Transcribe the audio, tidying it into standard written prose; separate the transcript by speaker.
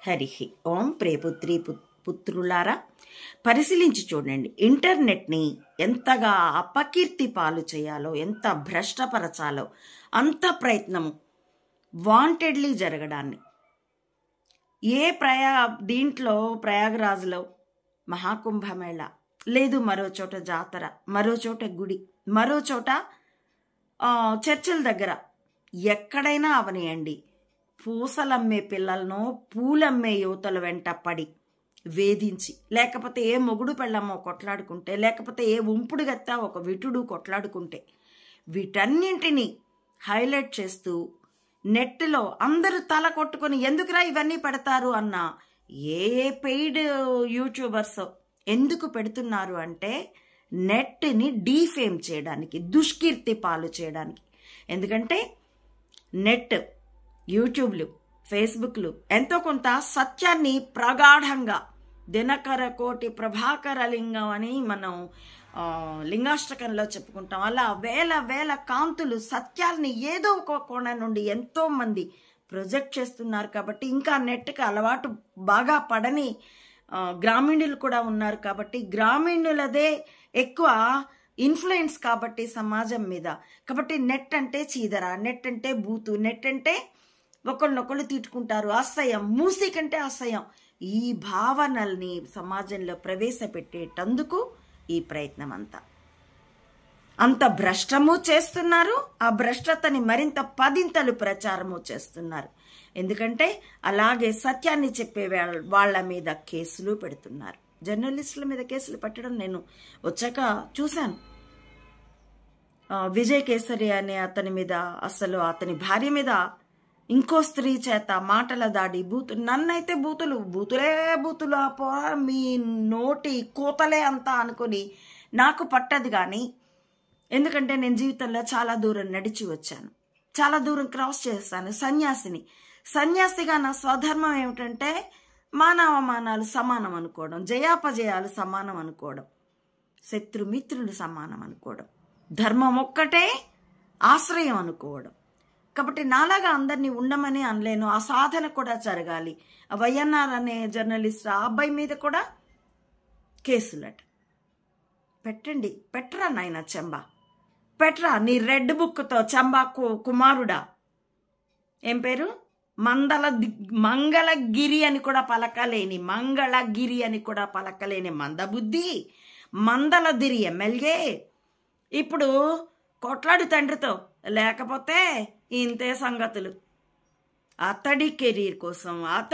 Speaker 1: హరిహి ఓం ప్రేపుత్రి పుత్రులారా, పరిశీలించి చూడండి. ఇంటర్నెట్ని ఎంతగా అపకీర్తి పాలు చేయాలో, ఎంత భ్రష్టపరచాలో అంత ప్రయత్నము వాంటెడ్లీ జరగడాన్ని దీంట్లో ప్రయాగరాజ్లో మహాకుంభమేళ లేదు, మరో చోట జాతర, మరో చోట గుడి, మరో చోట చర్చిల దగ్గర ఎక్కడైనా అవనియండి, పూసలమ్మే పిల్లలను పూలమ్మే యువతల వెంట పడి వేధించి, లేకపోతే ఏ మొగుడు పెళ్ళమ్మో కొట్లాడుకుంటే, లేకపోతే ఏ ఉంపుడు గత్తా ఒక విటుడు కొట్లాడుకుంటే, వీటన్నింటినీ హైలైట్ చేస్తూ నెట్లో అందరూ తల కొట్టుకొని ఎందుకురా ఇవన్నీ పెడతారు అన్న ఏ పెయిడ్ యూట్యూబర్స్ ఎందుకు పెడుతున్నారు అంటే నెట్ని డీఫేమ్ చేయడానికి, దుష్కీర్తి పాలు చేయడానికి. ఎందుకంటే నెట్, యూట్యూబ్లు, ఫేస్బుక్లు ఎంతో కొంత సత్యాన్ని ప్రగాఢంగా దినకర కోటి ప్రభాకర లింగం అని మనం లింగాష్టకంలో చెప్పుకుంటాం. అలా వేల వేల కాంతులు సత్యాల్ని ఏదో ఒక కోణం నుండి ఎంతో మంది ప్రొజెక్ట్ చేస్తున్నారు. కాబట్టి ఇంకా నెట్కి అలవాటు బాగా పడని గ్రామీణులు కూడా ఉన్నారు. కాబట్టి గ్రామీణులదే ఎక్కువ ఇన్ఫ్లుయెన్స్ కాబట్టి సమాజం మీద. కాబట్టి నెట్ అంటే చీదర, నెట్ అంటే బూతు, నెట్ అంటే ఒకళ్ళనొకళ్ళు తిట్టుకుంటారు, అసహ్యం, మూసి కంటే అసహ్యం, ఈ భావనల్ని సమాజంలో ప్రవేశపెట్టేటందుకు ఈ ప్రయత్నం అంత భ్రష్టము చేస్తున్నారు. ఆ భ్రష్టతని మరింత పదింతలు ప్రచారము చేస్తున్నారు. ఎందుకంటే అలాగే సత్యాన్ని చెప్పే వాళ్ళ మీద కేసులు పెడుతున్నారు. జర్నలిస్టుల మీద కేసులు పెట్టడం నేను వచ్చాక చూశాను. విజయ్ కేసరి అనే అతని మీద, అసలు అతని భార్య మీద ఇంకో స్త్రీ చేత మాటల దాడి, నన్నైతే బూతులే మీ నోటి కోతలే అంతా అనుకుని నాకు పట్టదు. కానీ ఎందుకంటే నేను జీవితంలో చాలా దూరం నడిచి వచ్చాను, చాలా దూరం క్రాస్ చేస్తాను. సన్యాసిగా నా స్వధర్మం ఏమిటంటే మానవమానాలు సమానం అనుకోవడం, జయాపజయాలు సమానం అనుకోవడం, శత్రుమిత్రులు సమానం అనుకోవడం, ధర్మం ఒక్కటే ఆశ్రయం అనుకోవడం. కాబట్టి నాలాగా అందరినీ ఉండమని అనలేను, ఆ సాధన కూడా జరగాలి. వైఎన్ఆర్ అనే జర్నలిస్ట్, ఆ అబ్బాయి మీద కూడా కేసులట. పెట్టరా నాయన చెంబా, పెట్టరా నీ రెడ్ బుక్తో చెంబా కుమారుడా, ఏం పేరు, మంగళగిరి అని కూడా పలకలేని మందబుద్ధి మందలదిరి ఎమ్మెల్యే ఇప్పుడు కొట్లాడు తండ్రితో, లేకపోతే ఇంతే సంగతులు. అతడి కెరీర్ కోసం